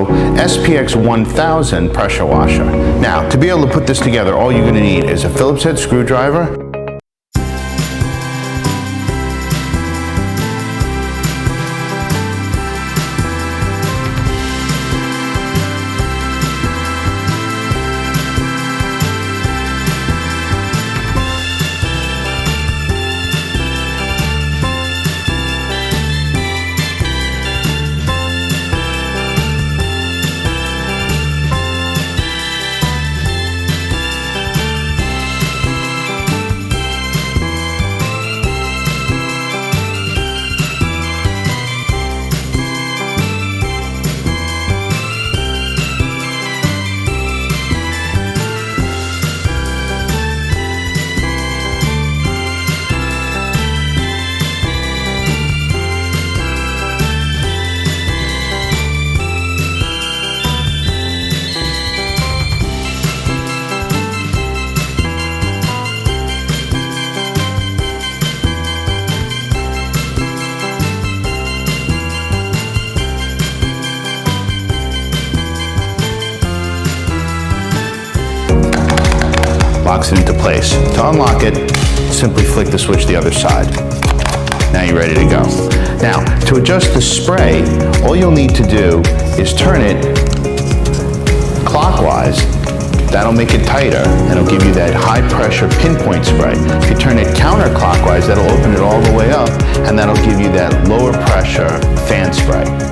SPX 1000 pressure washer. Now, to be able to put this together, all you're going to need is a Phillips head screwdriver, locks it into place. To unlock it, simply flick the switch the other side. Now you're ready to go. Now, to adjust the spray, all you'll need to do is turn it clockwise. That'll make it tighter, and it'll give you that high pressure pinpoint spray. If you turn it counterclockwise, that'll open it all the way up, and that'll give you that lower pressure fan spray.